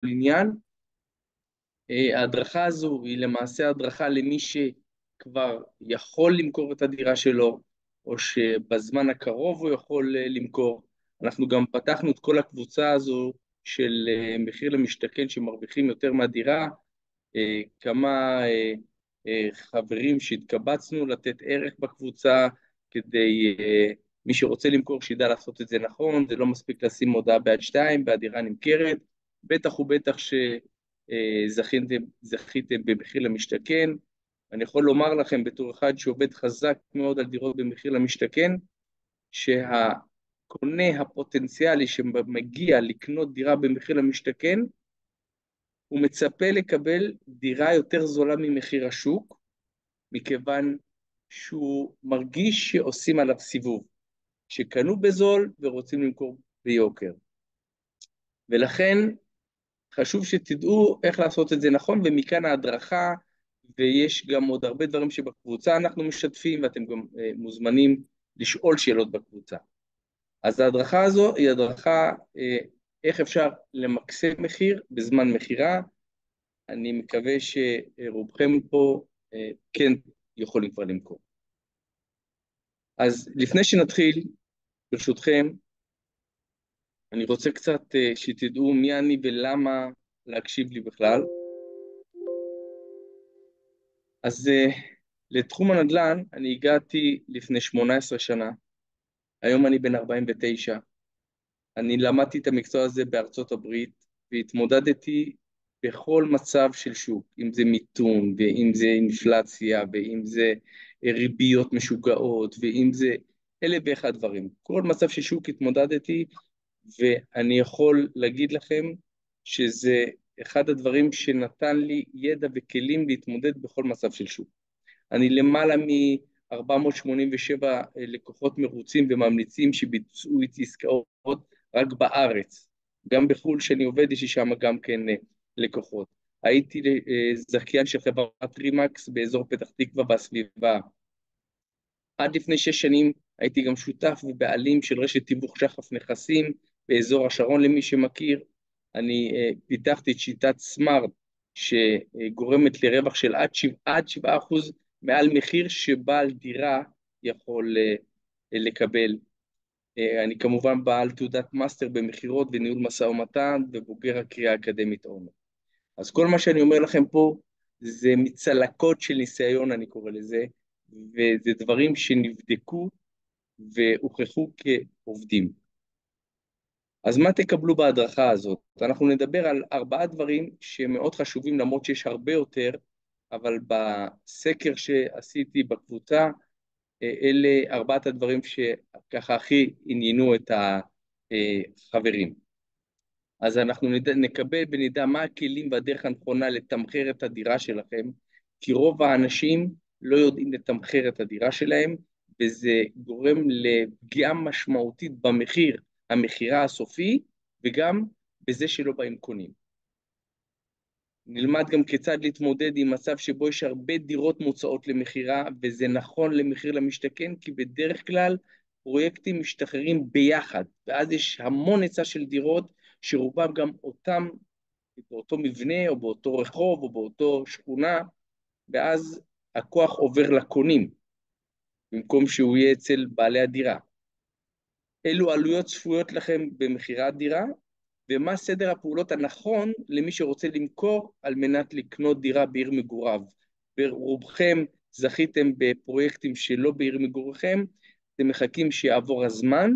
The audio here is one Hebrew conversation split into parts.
עניין. ההדרכה הזו היא למעשה הדרכה למי שכבר יכול למכור את הדירה שלו, או שבזמן הקרוב הוא יכול למכור. אנחנו גם פתחנו את כל הקבוצה הזו של מחיר למשתכן שמרוויחים יותר מהדירה, כמה חברים שהתקבצנו לתת ערך בקבוצה, כדי מי שרוצה למכור שידע לעשות את זה נכון. זה לא מספיק לשים מודעה ביד שתיים והדירה נמכרת, בטח ובטח זכיתם במחיר למשתכן. אני יכול לומר לכם בתור אחד שעובד חזק מאוד על דירות במחיר למשתכן, שהקונה הפוטנציאלי שמגיע לקנות דירה במחיר למשתכן, הוא מצפה לקבל דירה יותר זולה ממחיר השוק, מכיוון שהוא מרגיש שעושים עליו סיבוב, שקנו בזול ורוצים למכור ביוקר. ולכן חשוב שתדעו איך לעשות את זה נכון, ומכאן ההדרכה, ויש גם עוד הרבה דברים שבקבוצה אנחנו משתפים, ואתם גם מוזמנים לשאול שאלות בקבוצה. אז ההדרכה הזו היא הדרכה איך אפשר למקסם מחיר בזמן מחירה. אני מקווה שרובכם פה כן יכולים כבר למכור. אז לפני שנתחיל, ברשותכם, אני רוצה קצת שתדעו מי אני ולמה להקשיב לי בכלל. אז לתחום הנדל"ן אני הגעתי לפני 18 שנה, היום אני בן 49, אני למדתי את המקצוע הזה בארצות הברית, והתמודדתי בכל מצב של שוק, אם זה מיתון, ואם זה אינפלציה, ואם זה ריביות משוגעות, ואם זה אלף ואחד דברים. כל מצב של שוק התמודדתי, ואני יכול להגיד לכם שזה אחד הדברים שנתן לי ידע וכלים להתמודד בכל מצב של שוק. אני למעלה מ-487 לקוחות מרוצים וממליצים שביצעו איתי עסקאות רק בארץ. גם בחו"ל שאני עובד, יש לי שם גם כן לקוחות. הייתי זכיין של חברת רימקס באזור פתח תקווה והסביבה. עד לפני 6 שנים הייתי גם שותף ובעלים של רשת תיווך שחף נכסים באזור השרון, למי שמכיר. אני פיתחתי את שיטת סמארט, שגורמת לרווח של עד 7% מעל מחיר שבעל דירה יכול לקבל. אני כמובן בעל תעודת מאסטר במכירות וניהול משא ומתן, ובוגר הקריאה האקדמית עומר. אז כל מה שאני אומר לכם פה זה מצלקות של ניסיון, אני קורא לזה, וזה דברים שנבדקו והוכחו כעובדים. אז מה תקבלו בהדרכה הזאת? אנחנו נדבר על 4 דברים שמאוד חשובים, למרות שיש הרבה יותר, אבל בסקר שעשיתי בקבוצה, אלה 4 הדברים שככה הכי עניינו את החברים. אז אנחנו נקבל ונדע מה הכלים והדרך הנכונה לתמחר את הדירה שלכם, כי רוב האנשים לא יודעים לתמחר את הדירה שלהם, וזה גורם לפגיעה משמעותית במחיר, המחירה הסופי, וגם בזה שלא באים קונים. נלמד גם כיצד להתמודד עם מצב שבו יש הרבה דירות מוצאות למחירה, וזה נכון למחיר למשתכן, כי בדרך כלל פרויקטים משתחררים ביחד, ואז יש המון היצע של דירות, שרובם גם אותם, באותו מבנה, או באותו רחוב, או באותו שכונה, ואז הכוח עובר לקונים, במקום שהוא יהיה אצל בעלי הדירה. אילו עלויות צפויות לכם במחירת דירה, ומה סדר הפעולות הנכון למי שרוצה למכור על מנת לקנות דירה בעיר מגוריו. ברובכם זכיתם בפרויקטים שלא בעיר מגוריכם, אתם מחכים שיעבור הזמן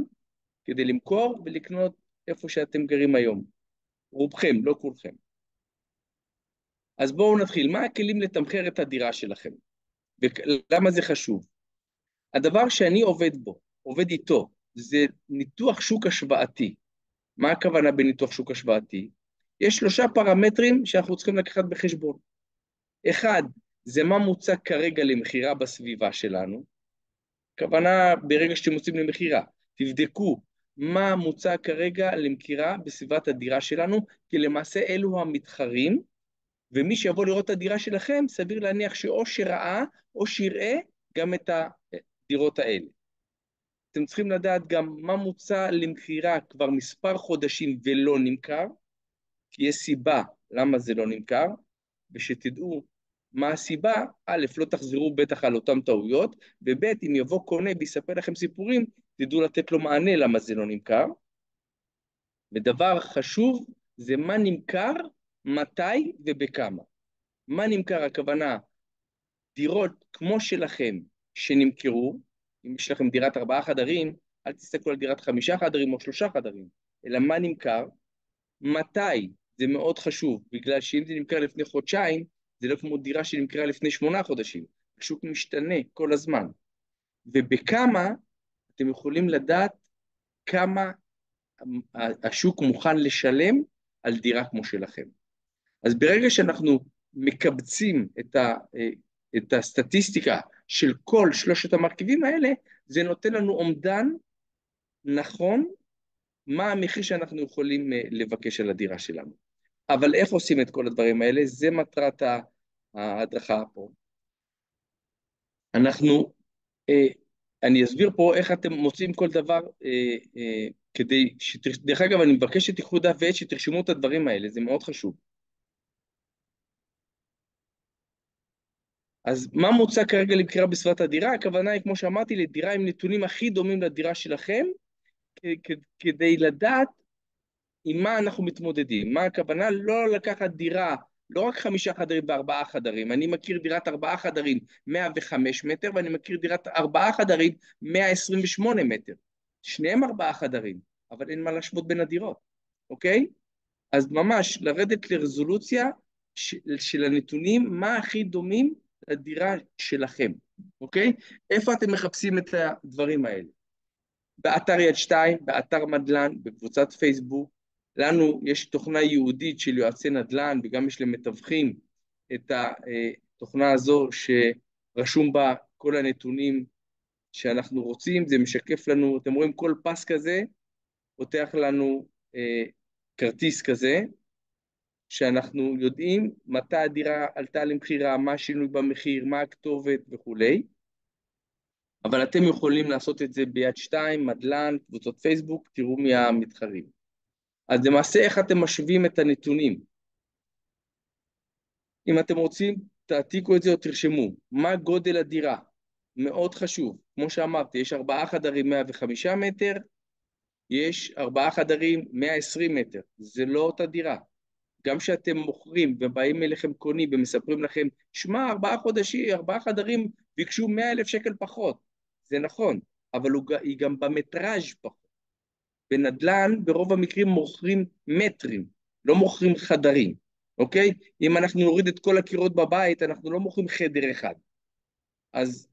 כדי למכור ולקנות איפה שאתם גרים היום. רובכם, לא כולכם. אז בואו נתחיל. מה הכלים לתמחר את הדירה שלכם? ולמה זה חשוב? הדבר שאני עובד איתו, זה ניתוח שוק השוואתי. מה הכוונה בניתוח שוק השוואתי? יש 3 פרמטרים שאנחנו צריכים לקחת בחשבון. 1, זה מה מוצע כרגע למחירה בסביבה שלנו. הכוונה, ברגע שאתם מוצאים למחירה, תבדקו מה מוצע כרגע למחירה בסביבת הדירה שלנו, כי למעשה אלו המתחרים, ומי שיבוא לראות את הדירה שלכם, סביר להניח שאו שראה או שיראה גם את הדירות האלה. אתם צריכים לדעת גם מה מוצע למחירה כבר מספר חודשים ולא נמכר, כי יש סיבה למה זה לא נמכר, ושתדעו מה הסיבה, א', לא תחזרו בטח על אותם טעויות, וב', אם יבוא קונה ויספר לכם סיפורים, תדעו לתת לו מענה למה זה לא נמכר. ודבר חשוב זה מה נמכר, מתי ובכמה. מה נמכר, הכוונה, דירות כמו שלכם שנמכרו, אם יש לכם דירת 4 חדרים, אל תסתכלו על דירת 5 חדרים או 3 חדרים, אלא מה נמכר, מתי, זה מאוד חשוב, בגלל שאם זה נמכר לפני חודשיים, זה לא כמו דירה שנמכרה לפני 8 חודשים. השוק משתנה כל הזמן. ובכמה אתם יכולים לדעת כמה השוק מוכן לשלם על דירה כמו שלכם. אז ברגע שאנחנו מקבצים את הסטטיסטיקה של כל שלושת המרכיבים האלה, זה נותן לנו אומדן נכון, מה המחיר שאנחנו יכולים לבקש על הדירה שלנו. אבל איך עושים את כל הדברים האלה? זה מטרת ההדרכה פה. אני אסביר פה איך אתם מוצאים כל דבר, דרך אגב, אני מבקש שתיקחו דף ועט, שתרשמו את הדברים האלה, זה מאוד חשוב. אז מה מוצע כרגע למכירה בסביבת הדירה? הכוונה היא, כמו שאמרתי, לדירה עם נתונים הכי דומים לדירה שלכם, כדי לדעת עם מה אנחנו מתמודדים. מה הכוונה? לא לקחת דירה, לא רק 5 חדרים ו4 חדרים. אני מכיר דירת 4 חדרים 105 מטר, ואני מכיר דירת 4 חדרים 128 מטר. שניהם 4 חדרים, אבל אין מה להשוות בין הדירות, אוקיי? אז ממש לרדת לרזולוציה של הנתונים, מה הכי דומים לדירה שלכם, אוקיי? איפה אתם מחפשים את הדברים האלה? באתר יד 2, באתר מדלן, בקבוצת פייסבוק. לנו יש תוכנה ייעודית של יועצי נדל"ן, וגם יש למתווכים את התוכנה הזו שרשום בה כל הנתונים שאנחנו רוצים. זה משקף לנו, אתם רואים כל פס כזה, פותח לנו כרטיס כזה, שאנחנו יודעים מתי הדירה עלתה למחירה, מה השינוי במחיר, מה הכתובת וכולי. אבל אתם יכולים לעשות את זה ביד 2, מדלן, קבוצות פייסבוק, תראו מי המתחרים. אז למעשה איך אתם משווים את הנתונים? אם אתם רוצים, תעתיקו את זה או תרשמו. מה גודל הדירה? מאוד חשוב. כמו שאמרתי, יש 4 חדרים 105 מטר, יש 4 חדרים 120 מטר. זה לא אותה דירה. גם שאתם מוכרים ובאים אליכם קונים ומספרים לכם, שמע, 4 חודשים, 4 חדרים ביקשו 100,000 שקל פחות. זה נכון, אבל היא גם במטראז' פחות. בנדל"ן ברוב המקרים מוכרים מטרים, לא מוכרים חדרים, אוקיי? אם אנחנו נוריד את כל הקירות בבית, אנחנו לא מוכרים חדר אחד. אז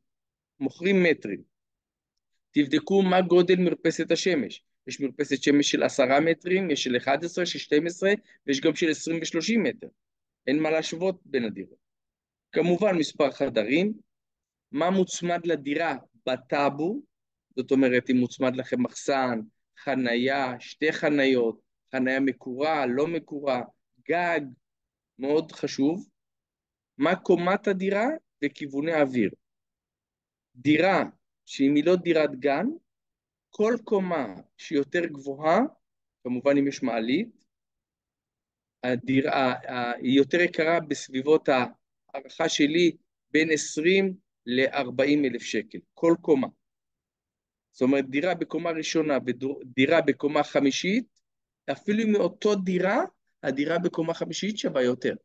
מוכרים מטרים. תבדקו מה גודל מרפסת השמש. יש מרפסת שמש של 10 מטרים, יש של 11, של 12, ויש גם של 20 ו-30 מטר. אין מה להשוות בין הדירות. כמובן מספר חדרים, מה מוצמד לדירה בטאבו, זאת אומרת אם מוצמד לכם מחסן, חנייה, 2 חניות, חנייה מקורה, לא מקורה, גג, מאוד חשוב, מה קומת הדירה וכיווני האוויר. דירה שאם היא לא דירת גן, כל קומה שהיא יותר גבוהה, כמובן אם יש מעלית, הדירה היא יותר יקרה בסביבות הערכה שלי בין 20 ל-40 אלף שקל, כל קומה. זאת אומרת, דירה בקומה ראשונה ודירה בקומה חמישית, אפילו מאותו דירה, הדירה בקומה חמישית שווה יותר.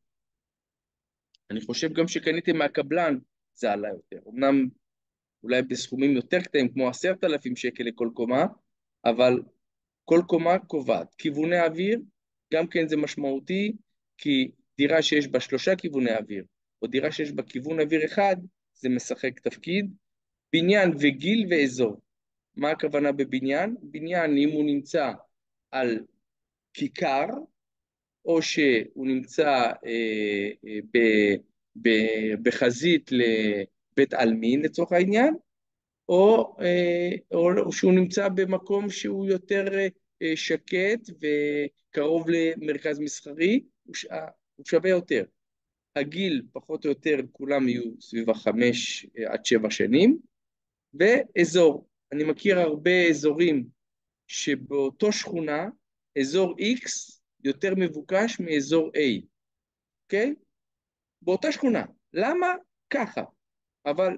אני חושב גם שקניתם מהקבלן, זה עלה יותר. אמנם אולי בסכומים יותר קטנים, כמו 10,000 שקל לכל קומה, אבל כל קומה קובעת. כיווני אוויר, גם כן זה משמעותי, כי דירה שיש בה 3 כיווני אוויר, או דירה שיש בה כיוון אוויר אחד, זה משחק תפקיד. בניין וגיל ואזור. מה הכוונה בבניין? בניין, אם הוא נמצא על כיכר, או שהוא נמצא בחזית לבית עלמין לצורך העניין, או שהוא נמצא במקום שהוא יותר שקט וקרוב למרכז מסחרי, הוא שווה יותר. הגיל פחות או יותר כולם יהיו סביב 5 עד 7 שנים, ואזור. אני מכיר הרבה אזורים שבאותו שכונה, אזור X יותר מבוקש מאזור A, אוקיי? באותה שכונה. למה? ככה. אבל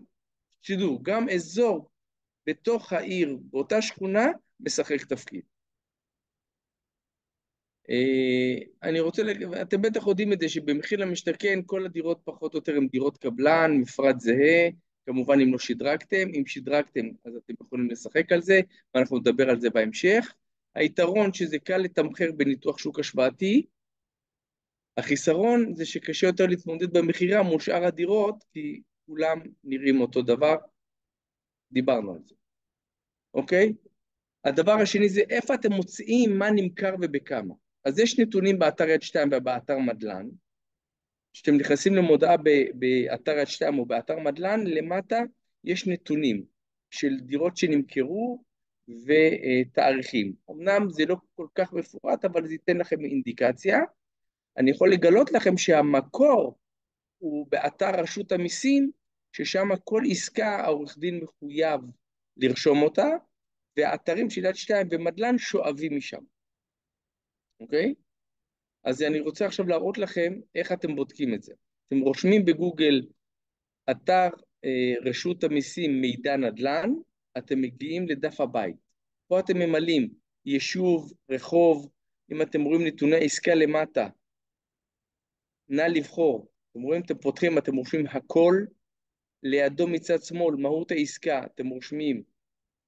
תדעו, גם אזור בתוך העיר, באותה שכונה, משחק תפקיד. אני רוצה, אתם בטח יודעים את זה, שבמחיר למשתכן כל הדירות פחות או יותר הן דירות קבלן, מפרט זהה, כמובן אם לא שדרגתם, אם שדרגתם אז אתם יכולים לשחק על זה, ואנחנו נדבר על זה בהמשך. היתרון שזה קל לתמחר בניתוח שוק השוואתי, החיסרון זה שקשה יותר להתמודד במחירה מול שאר הדירות, כי כולם נראים אותו דבר, דיברנו על זה, אוקיי? הדבר השני זה איפה אתם מוצאים מה נמכר ובכמה. אז יש נתונים באתר יד 2 ובאתר מדלן, כשאתם נכנסים למודעה באתר יד 2 או באתר מדלן, למטה יש נתונים של דירות שנמכרו ותאריכים. אמנם זה לא כל כך מפורט, אבל זה ייתן לכם אינדיקציה. אני יכול לגלות לכם שהמקור הוא באתר רשות המיסים, ששם כל עסקה העורך דין מחויב לרשום אותה, והאתרים של יד 2 ומדלן שואבים משם, אוקיי? אז אני רוצה עכשיו להראות לכם איך אתם בודקים את זה. אתם רושמים בגוגל אתר רשות המיסים מידע נדל"ן, אתם מגיעים לדף הבית. פה אתם ממלאים יישוב, רחוב, אם אתם רואים נתוני עסקה למטה, נא לבחור. אתם רואים, אתם פותחים, אתם רושמים הכל, לידו מצד שמאל, מהות העסקה, אתם רושמים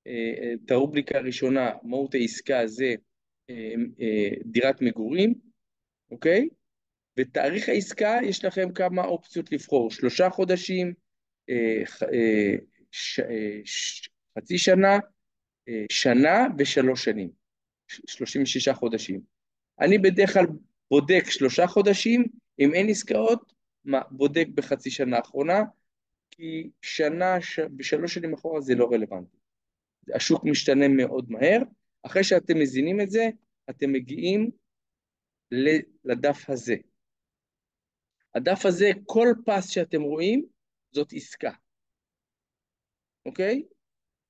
את הרובריקה הראשונה, מהות העסקה זה דירת מגורים, אוקיי? בתאריך העסקה יש לכם כמה אופציות לבחור, 3 חודשים, חצי שנה, שנה ו3 שנים, 36 חודשים. אני בדרך כלל בודק 3 חודשים, אם אין עסקאות, בודק בחצי שנה האחרונה, כי ב3 שנים אחורה זה לא רלוונטי. השוק משתנה מאוד מהר, אחרי שאתם מזינים את זה, אתם מגיעים לדף הזה. הדף הזה, כל פס שאתם רואים, זאת עסקה. אוקיי?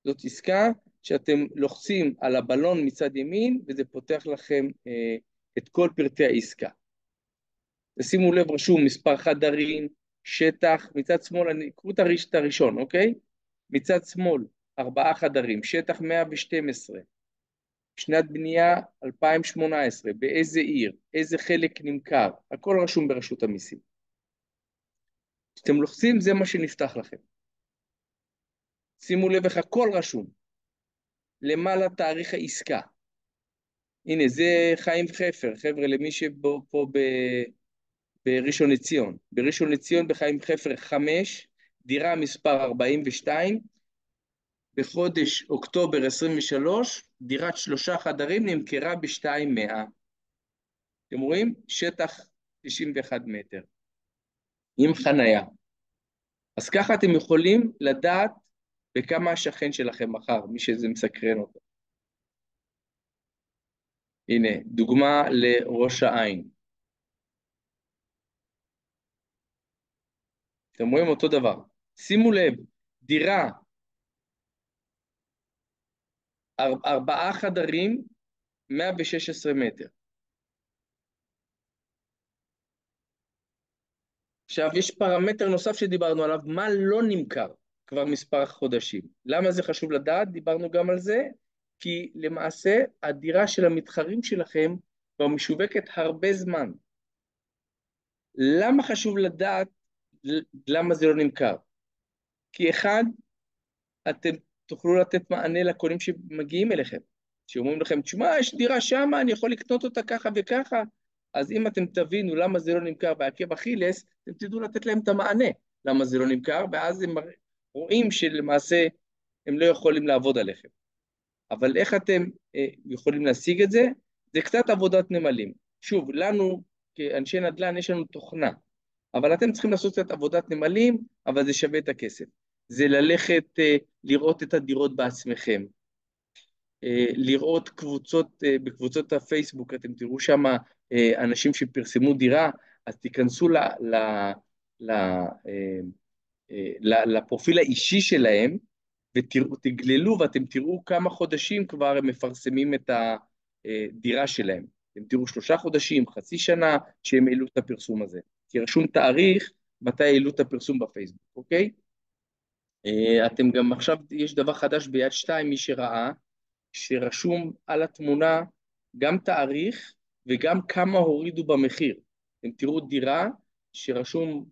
זאת עסקה שאתם לוחצים על הבלון מצד ימין, וזה פותח לכם את כל פרטי העסקה. תשימו לב, רשום מספר חדרים, שטח, מצד שמאל, קחו את הראשון, אוקיי? מצד שמאל, 4 חדרים, שטח 112, שנת בנייה 2018, באיזה עיר, איזה חלק נמכר, הכל רשום ברשות המיסים. כשאתם לוחצים, זה מה שנפתח לכם. שימו לב איך הכל רשום. למעלה תאריך העסקה. הנה, זה חיים חפר, חבר'ה, למי שפה בראשון לציון. בראשון לציון בחיים חפר 5, דירה מספר 42, בחודש אוקטובר 23, דירת 3 חדרים נמכרה ב-2,100. אתם רואים? שטח 91 מטר, עם חנייה. אז ככה אתם יכולים לדעת בכמה השכן שלכם מחר, מי שזה מסקרן אותו. הנה, דוגמה לראש העין. אתם רואים אותו דבר. שימו לב, דירה, 4 חדרים, 116 מטר. עכשיו, יש פרמטר נוסף שדיברנו עליו, מה לא נמכר כבר מספר חודשים. למה זה חשוב לדעת? דיברנו גם על זה, כי למעשה הדירה של המתחרים שלכם כבר משווקת הרבה זמן. למה חשוב לדעת למה זה לא נמכר? כי אחד, אתם תוכלו לתת מענה לקונים שמגיעים אליכם, שאומרים לכם, תשמע, יש דירה שם, אני יכול לקנות אותה ככה וככה, אז אם אתם תבינו למה זה לא נמכר בעקב אכילס, אתם תדעו לתת להם את המענה למה זה לא נמכר, ואז הם רואים שלמעשה הם לא יכולים לעבוד עליכם. אבל איך אתם יכולים להשיג את זה? זה קצת עבודת נמלים. שוב, לנו כאנשי נדל"ן יש לנו תוכנה, אבל אתם צריכים לעשות קצת עבודת נמלים, אבל זה שווה את הכסף. זה ללכת לראות את הדירות בעצמכם, לראות קבוצות, בקבוצות הפייסבוק, אתם תראו שם אנשים שפרסמו דירה, אז תיכנסו לפרופיל האישי שלהם, ותגללו ואתם תראו כמה חודשים כבר הם מפרסמים את הדירה שלהם. אתם תראו 3 חודשים, חצי שנה, שהם העלו את הפרסום הזה. כי רשום תאריך מתי העלו את הפרסום בפייסבוק, אוקיי? אתם גם עכשיו, יש דבר חדש ביד 2, מי שראה, שרשום על התמונה גם תאריך וגם כמה הורידו במחיר. אתם תראו דירה שרשום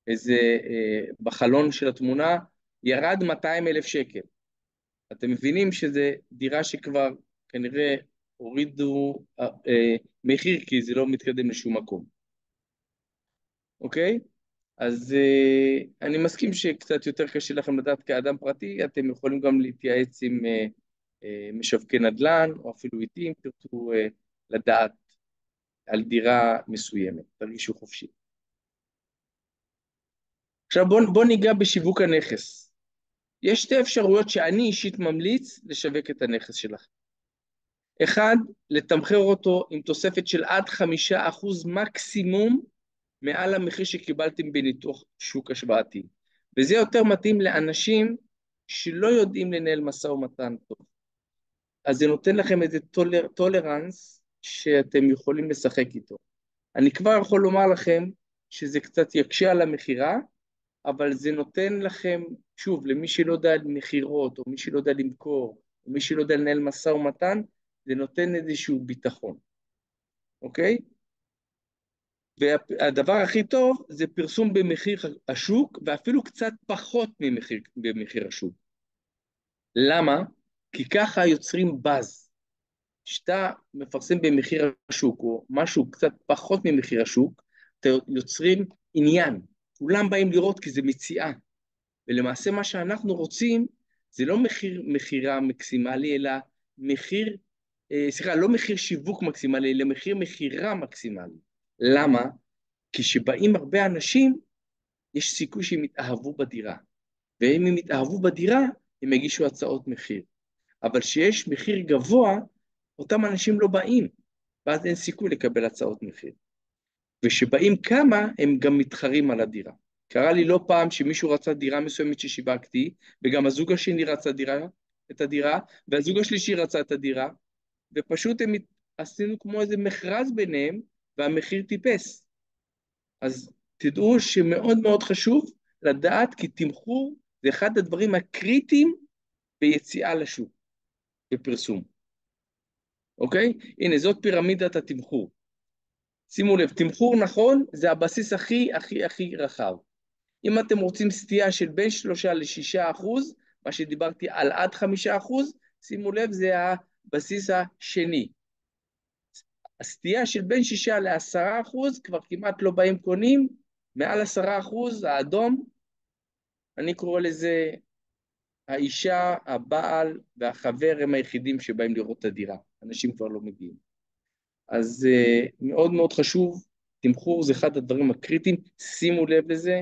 איזה, בחלון של התמונה, ירד 200,000 שקל. אתם מבינים שזה דירה שכבר כנראה הורידו מחיר, כי זה לא מתקדם לשום מקום. אוקיי? אז אני מסכים שקצת יותר קשה לכם לדעת כאדם פרטי, אתם יכולים גם להתייעץ עם משווקי נדל"ן, או אפילו איתי, אם תרצו לדעת על דירה מסוימת, תרגישו חופשי. עכשיו בואו ניגע בשיווק הנכס. יש 2 אפשרויות שאני אישית ממליץ לשווק את הנכס שלכם. אחד, לתמחר אותו עם תוספת של עד 5% מקסימום מעל המחיר שקיבלתם בניתוח שוק השוואתי. וזה יותר מתאים לאנשים שלא יודעים לנהל משא ומתן טוב. אז זה נותן לכם איזה טולרנס שאתם יכולים לשחק איתו. אני כבר יכול לומר לכם שזה קצת יקשה על המחירה, אבל זה נותן לכם, שוב, למי שלא יודע מחירות, או מי שלא יודע למכור, או מי שלא יודע לנהל משא ומתן, זה נותן איזשהו ביטחון, אוקיי? והדבר הכי טוב זה פרסום במחיר השוק, ואפילו קצת פחות במחיר השוק. למה? כי ככה יוצרים באז. כשאתה מפרסם במחיר השוק, או משהו קצת פחות ממחיר השוק, אתה יוצרים עניין. כולם באים לראות כי זה מציאה. ולמעשה מה שאנחנו רוצים, זה לא מחירה מקסימלי, אלא לא מחיר שיווק מקסימלי, אלא מחיר מחירה מקסימלי. למה? כי שבאים הרבה אנשים, יש סיכוי שהם יתאהבו בדירה. ואם הם יתאהבו בדירה, הם יגישו הצעות מחיר. אבל שיש מחיר גבוה, אותם אנשים לא באים, ואז אין סיכוי לקבל הצעות מחיר. ושבאים כמה, הם גם מתחרים על הדירה. קרה לי לא פעם שמישהו רצה דירה מסוימת ששיווקתי, וגם הזוג השני רצה את הדירה, והזוג השלישי רצה את הדירה, ופשוט עשינו כמו איזה מכרז ביניהם, והמחיר טיפס. אז תדעו שמאוד מאוד חשוב לדעת כי תמחור זה אחד הדברים הקריטיים ביציאה לשוק, בפרסום. אוקיי? הנה, זאת פירמידת התמחור. שימו לב, תמחור נכון זה הבסיס הכי רחב. אם אתם רוצים סטייה של בין 3-6%, מה שדיברתי על עד 5%, שימו לב, זה הבסיס השני. הסטייה של בין 6-10%, כבר כמעט לא באים קונים, מעל 10%, האדום, אני קורא לזה, האישה, הבעל והחבר הם היחידים שבאים לראות את הדירה. אנשים כבר לא מגיעים. אז מאוד מאוד חשוב, תמחור זה אחד הדברים הקריטיים, שימו לב לזה,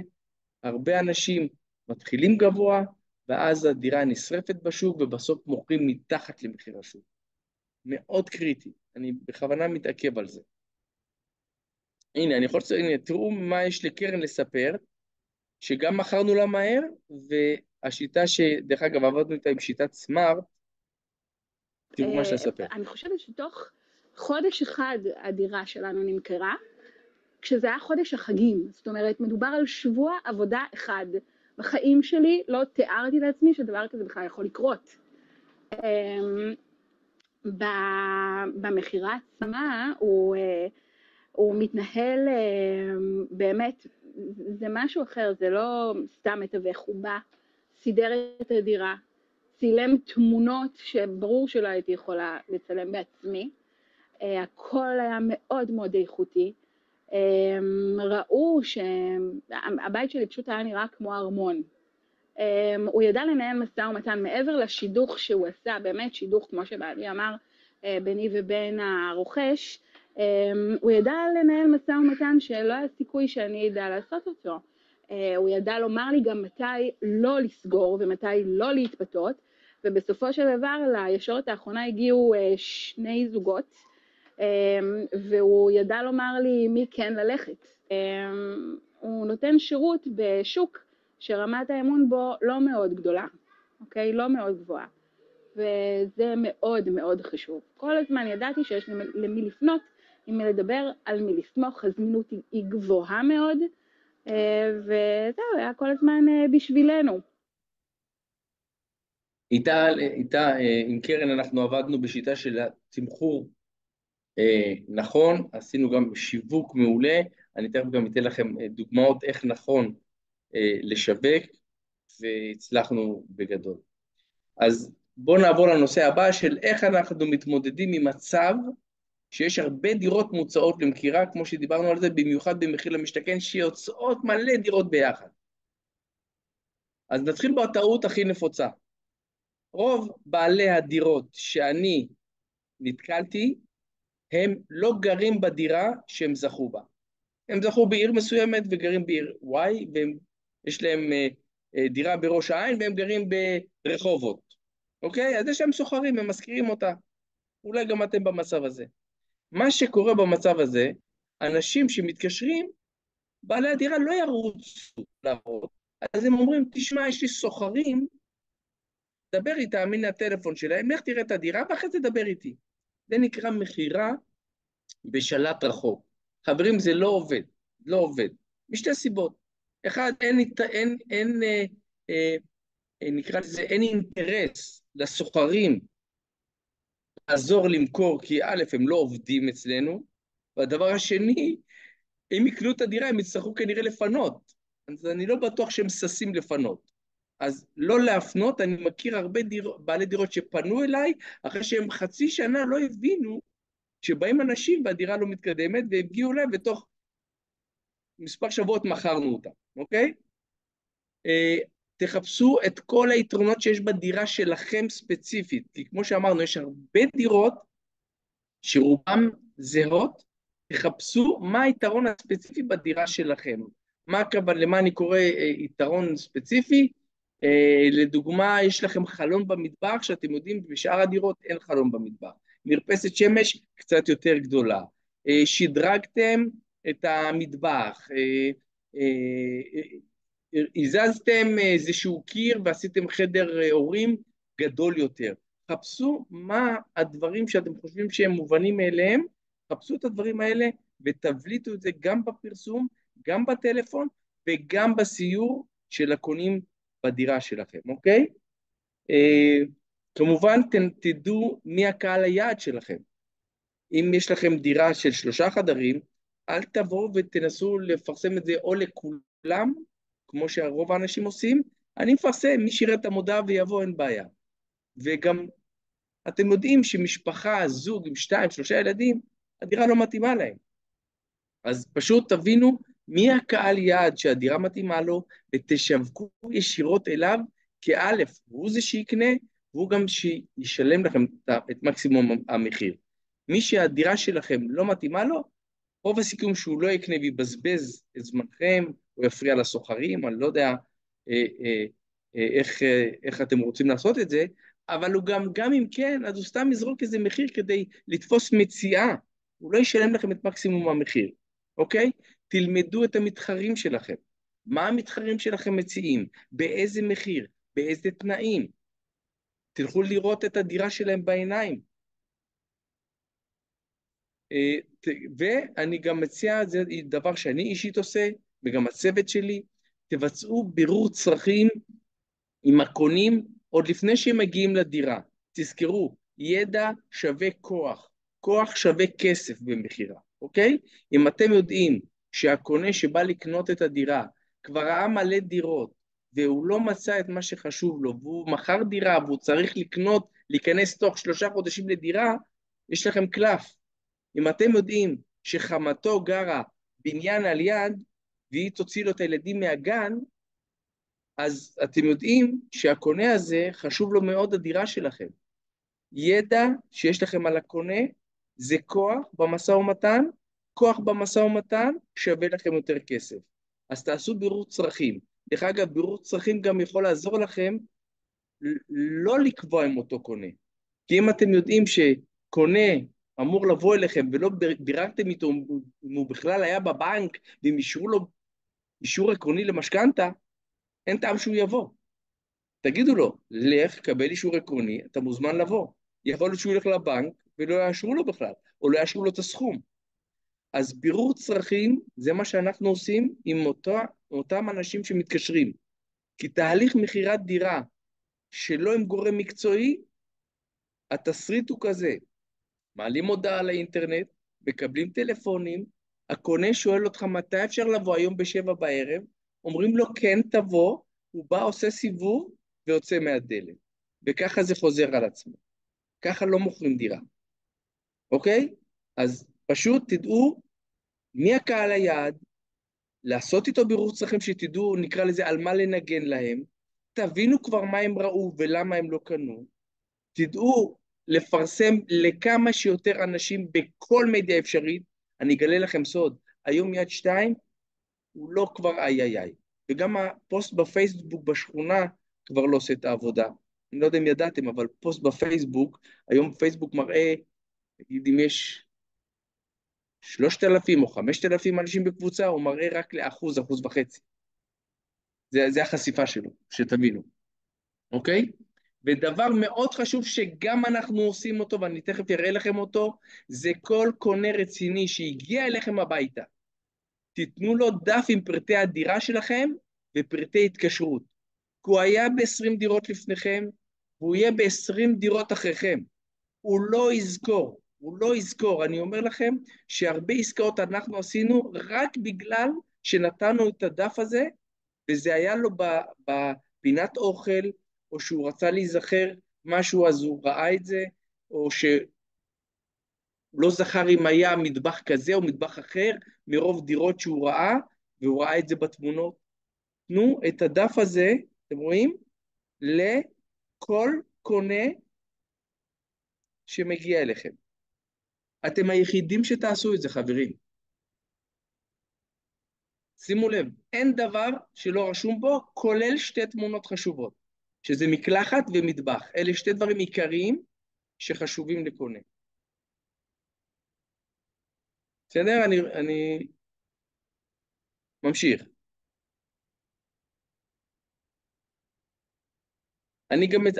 הרבה אנשים מתחילים גבוה, ואז הדירה נשרפת בשוק, ובסוף מוכרים מתחת למחיר השוק. מאוד קריטי, אני בכוונה מתעכב על זה. הנה, הנה, תראו מה יש לקרן לספר, שגם מכרנו לה מהר, והשיטה שדרך אגב עבדנו איתה עם שיטת סמארט, תראו מה יש לספר. אני חושבת שתוך חודש אחד הדירה שלנו נמכרה, כשזה היה חודש החגים, זאת אומרת, מדובר על שבוע עבודה אחד. בחיים שלי לא תיארתי לעצמי שדבר כזה בכלל יכול לקרות. במחירה עצמה הוא מתנהל באמת, זה משהו אחר, זה לא סתם מתווך, הוא בא, סידר את הדירה, צילם תמונות שברור שלא הייתי יכולה לצלם בעצמי, הכל היה מאוד מאוד איכותי, ראו שהבית שלי פשוט היה נראה כמו ארמון, הוא ידע לנהל משא ומתן מעבר לשידוך שהוא עשה, באמת שידוך כמו שבעלי אמר ביני ובין הרוכש, הוא ידע לנהל משא ומתן שלא היה סיכוי שאני ידע לעשות אותו, הוא ידע לומר לי גם מתי לא לסגור ומתי לא להתפתות, ובסופו של דבר לישורת האחרונה הגיעו 2 זוגות, והוא ידע לומר לי מי כן ללכת. הוא נותן שירות בשוק שרמת האמון בו לא מאוד גדולה, אוקיי? לא מאוד גבוהה. וזה מאוד מאוד חשוב. כל הזמן ידעתי שיש למי לפנות, עם מי לדבר, על מי לסמוך, הזמינות היא גבוהה מאוד, וזהו, היה כל הזמן בשבילנו. איתה, עם קרן אנחנו עבדנו בשיטה של תמחור נכון, עשינו גם שיווק מעולה, אני תכף גם אתן לכם דוגמאות איך נכון לשווק, והצלחנו בגדול. אז בואו נעבור לנושא הבא של איך אנחנו מתמודדים עם מצב שיש הרבה דירות מוצעות למכירה, כמו שדיברנו על זה, במיוחד במחיר למשתכן, שיוצאות מלא דירות ביחד. אז נתחיל בטעות הכי נפוצה. רוב בעלי הדירות שאני נתקלתי, הם לא גרים בדירה שהם זכו בה. הם זכו בעיר מסוימת וגרים בעיר Y, ויש להם דירה בראש העין והם גרים ברחובות. אוקיי? אז יש להם סוחרים, הם מזכירים אותה. אולי גם אתם במצב הזה. מה שקורה במצב הזה, אנשים שמתקשרים, בעלי הדירה לא ירוצו לעבוד. אז הם אומרים, תשמע, יש לי סוחרים, דבר איתם, הנה הטלפון שלהם, לך תראה את הדירה ואחרי זה דבר איתי. זה נקרא מכירה בשלט רחוק. חברים, זה לא עובד, לא עובד. משתי סיבות. אחד, נקרא לזה, אין אינטרס לסוחרים לעזור למכור, כי א', הם לא עובדים אצלנו, והדבר השני, אם יקנו את הדירה, הם יצטרכו כנראה לפנות. אז אני לא בטוח שהם ששים לפנות. אז לא להפנות, אני מכיר הרבה בעלי דירות שפנו אליי, אחרי שהם חצי שנה לא הבינו שבאים אנשים והדירה לא מתקדמת, והגיעו להם ותוך מספר שבועות מכרנו אותה, אוקיי? תחפשו את כל היתרונות שיש בדירה שלכם ספציפית, כי כמו שאמרנו, יש הרבה דירות שרובן זהות, תחפשו מה היתרון הספציפי בדירה שלכם. למה אני קורא יתרון ספציפי? לדוגמה, יש לכם חלון במטבח, שאתם יודעים, בשאר הדירות אין חלון במטבח. מרפסת שמש קצת יותר גדולה. שדרגתם את המטבח. הזזתם איזשהו קיר ועשיתם חדר הורים גדול יותר. חפשו מה הדברים שאתם חושבים שהם מובנים מאליהם, חפשו את הדברים האלה ותבליטו את זה גם בפרסום, גם בטלפון וגם בסיור של הקונים בדירה שלכם, אוקיי? כמובן תדעו מי הקהל היעד שלכם. אם יש לכם דירה של 3 חדרים, אל תבואו ותנסו לפרסם את זה או לכולם, כמו שהרוב האנשים עושים, אני מפרסם, מי שיראה את המודעה ויבוא, אין בעיה. וגם אתם יודעים שמשפחה, זוג עם 2-3 ילדים, הדירה לא מתאימה להם. אז פשוט תבינו מי הקהל יעד שהדירה מתאימה לו, ותשווקו ישירות אליו, כאלף, הוא זה שיקנה, והוא גם שישלם לכם את מקסימום המחיר. מי שהדירה שלכם לא מתאימה לו, רוב הסיכום שהוא לא יקנה ויבזבז את זמנכם, או יפריע לסוחרים, אני לא יודע איך אתם רוצים לעשות את זה, אבל הוא גם אם כן, אז הוא סתם יזרוק איזה מחיר כדי לתפוס מציאה, הוא לא ישלם לכם את מקסימום המחיר, אוקיי? תלמדו את המתחרים שלכם. מה המתחרים שלכם מציעים? באיזה מחיר? באיזה תנאים? תלכו לראות את הדירה שלהם בעיניים. ואני גם מציע, זה דבר שאני אישית עושה, וגם הצוות שלי, תבצעו בירור צרכים עם הקונים עוד לפני שהם מגיעים לדירה. תזכרו, ידע שווה כוח, כוח שווה כסף במחירה, אוקיי? אם אתם יודעים שהקונה שבא לקנות את הדירה כבר ראה מלא דירות, והוא לא מצא את מה שחשוב לו, והוא מכר דירה והוא צריך להיכנס תוך 3 חודשים לדירה, יש לכם קלף. אם אתם יודעים שחמתו גרה בניין על יד, והיא תוציא לו את הילדים מהגן, אז אתם יודעים שהקונה הזה חשוב לו מאוד הדירה שלכם. ידע שיש לכם על הקונה זה כוח במשא ומתן, כוח במשא ומתן שווה לכם יותר כסף. אז תעשו בירור צרכים. דרך אגב, בירור צרכים גם יכול לעזור לכם לא לקבוע עם אותו קונה. כי אם אתם יודעים שקונה אמור לבוא אליכם ולא ביררתם איתו אם הוא בכלל היה בבנק ואם אישרו לו אישור עקרוני למשכנתה, אין טעם שהוא יבוא. תגידו לו, לך, קבל אישור עקרוני, אתה מוזמן לבוא. יכול להיות שהוא ילך לבנק ולא יאשרו לו בכלל, או לא יאשרו לו את הסכום. אז בירור צרכים זה מה שאנחנו עושים עם אותם אנשים שמתקשרים. כי תהליך מכירת דירה שלא עם גורם מקצועי, התסריט הוא כזה, מעלים הודעה לאינטרנט, מקבלים טלפונים, הקונה שואל אותך מתי אפשר לבוא היום ב7 בערב, אומרים לו כן תבוא, הוא בא עושה סיבוב ויוצא מהדלת. וככה זה חוזר על עצמו. ככה לא מוכרים דירה, אוקיי? אז פשוט תדעו מי הקהל היעד, לעשות איתו בירור צרכים שתדעו, נקרא לזה על מה לנגן להם, תבינו כבר מה הם ראו ולמה הם לא קנו, תדעו לפרסם לכמה שיותר אנשים בכל מדיה אפשרית. אני אגלה לכם סוד, היום יד 2 הוא לא כבר איי, וגם הפוסט בפייסבוק בשכונה כבר לא עושה את העבודה. אני לא יודע אם ידעתם, אבל פוסט בפייסבוק, היום פייסבוק מראה, נגיד אם יש 3,000 או 5,000 אנשים בקבוצה, הוא מראה רק ל1%, 1.5%. זה החשיפה שלו, שתבינו, אוקיי? ודבר מאוד חשוב שגם אנחנו עושים אותו, ואני תכף אראה לכם אותו, זה כל קונה רציני שהגיע אליכם הביתה. תיתנו לו דף עם פרטי הדירה שלכם ופרטי התקשרות. כי הוא היה ב20 דירות לפניכם, והוא יהיה ב20 דירות אחריכם. הוא לא יזכור, הוא לא יזכור. אני אומר לכם שהרבה עסקאות אנחנו עשינו רק בגלל שנתנו את הדף הזה, וזה היה לו בפינת אוכל, או שהוא רצה להיזכר משהו, אז הוא ראה את זה, או שהוא לא זכר אם היה מטבח כזה או מטבח אחר, מרוב דירות שהוא ראה, והוא ראה את זה בתמונות. תנו את הדף הזה, אתם רואים? לכל קונה שמגיע אליכם. אתם היחידים שתעשו את זה, חברים. שימו לב, אין דבר שלא רשום בו, כולל 2 תמונות חשובות, שזה מקלחת ומטבח. אלה 2 דברים עיקריים שחשובים לקונה. בסדר? אני ממשיך.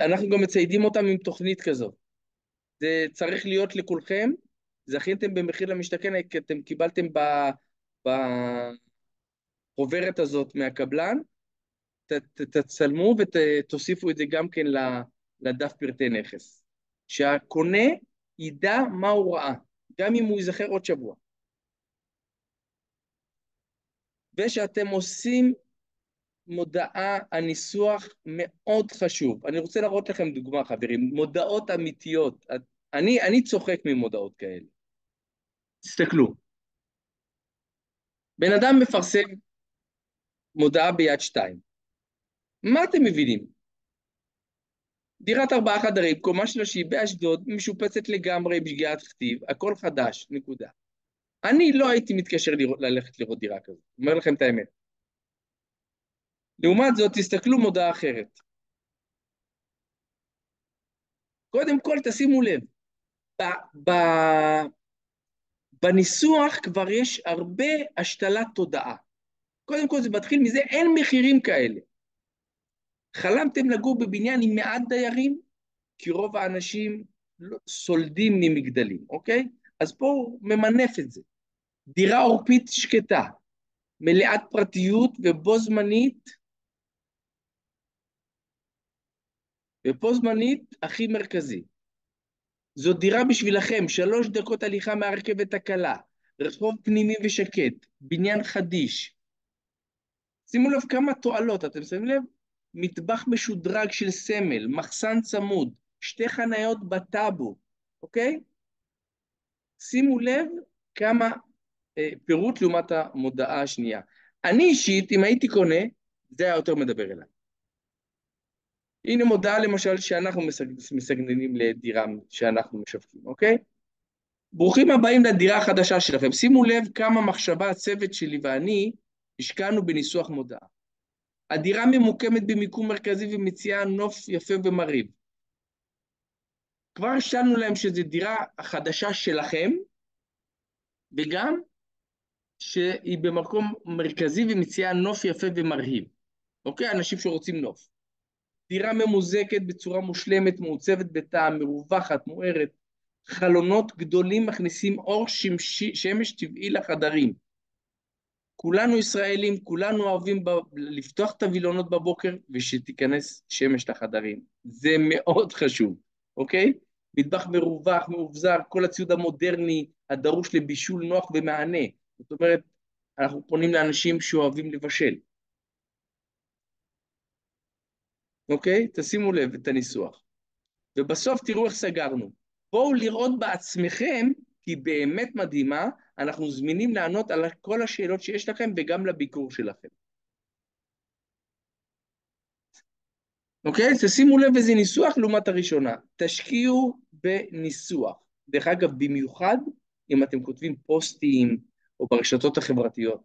אנחנו גם מציידים אותם עם תוכנית כזאת. זה צריך להיות לכולכם. זכיתם במחיר למשתכן, כי אתם קיבלתם בחוברת הזאת מהקבלן, תצלמו ותוסיפו את זה גם כן לדף פרטי נכס. שהקונה ידע מה הוא ראה, גם אם הוא ייזכר עוד שבוע. ושאתם עושים מודעה, הניסוח מאוד חשוב. אני רוצה להראות לכם דוגמה, חברים, מודעות אמיתיות. אני צוחק ממודעות כאלה. תסתכלו. בן אדם מפרסם מודעה ביד 2. מה אתם מבינים? דירת 4 חדרים, קומה שלישית באשדוד, משופצת לגמרי בשגיאת כתיב, הכל חדש, נקודה. אני לא הייתי מתקשר ללכת לראות דירה כזאת. אומר לכם את האמת. לעומת זאת, תסתכלו מודעה אחרת. קודם כל, תשימו לב, בניסוח כבר יש הרבה השתלת תודעה. קודם כל, זה מתחיל מזה, אין מחירים כאלה. חלמתם לגור בבניין עם מעט דיירים? כי רוב האנשים סולדים ממגדלים, אוקיי? אז פה הוא ממנף את זה. דירה עורפית שקטה, מלאת פרטיות ובו זמנית הכי מרכזי. זו דירה בשבילכם, 3 דקות הליכה מהרכבת הקלה, רחוב פנימי ושקט, בניין חדיש. שימו לב כמה תועלות, אתם שמים לב? מטבח משודרג של סמל, מחסן צמוד, 2 חניות בטאבו, אוקיי? שימו לב כמה פירוט לעומת המודעה השנייה. אני אישית, אם הייתי קונה, זה היה יותר מדבר אליי. הנה מודעה למשל שאנחנו מסגננים לדירה שאנחנו משווקים, אוקיי? ברוכים הבאים לדירה החדשה שלכם. שימו לב כמה מחשבה הצוות שלי ואני השקענו בניסוח מודעה. הדירה ממוקמת במיקום מרכזי ומציעה נוף יפה ומרהיב. כבר השאלנו להם שזו דירה החדשה שלכם, וגם שהיא במקום מרכזי ומציעה נוף יפה ומרהיב. אוקיי? אנשים שרוצים נוף. דירה ממוזגת בצורה מושלמת, מעוצבת בטעם, מרווחת, מוארת. חלונות גדולים מכניסים אור שמש טבעי לחדרים. כולנו ישראלים, כולנו אוהבים לפתוח את הווילונות בבוקר ושתיכנס שמש לחדרים. זה מאוד חשוב, אוקיי? מטבח מרווח, מאובזר, כל הציוד המודרני, הדרוש לבישול נוח ומענה. זאת אומרת, אנחנו פונים לאנשים שאוהבים לבשל. אוקיי? תשימו לב את הניסוח. ובסוף תראו איך סגרנו. בואו לראות בעצמכם, כי באמת מדהימה, אנחנו זמינים לענות על כל השאלות שיש לכם וגם לביקור שלכם. אוקיי? תשימו לב איזה ניסוח לעומת הראשונה. תשקיעו בניסוח. דרך אגב, במיוחד אם אתם כותבים פוסטים או ברשתות החברתיות.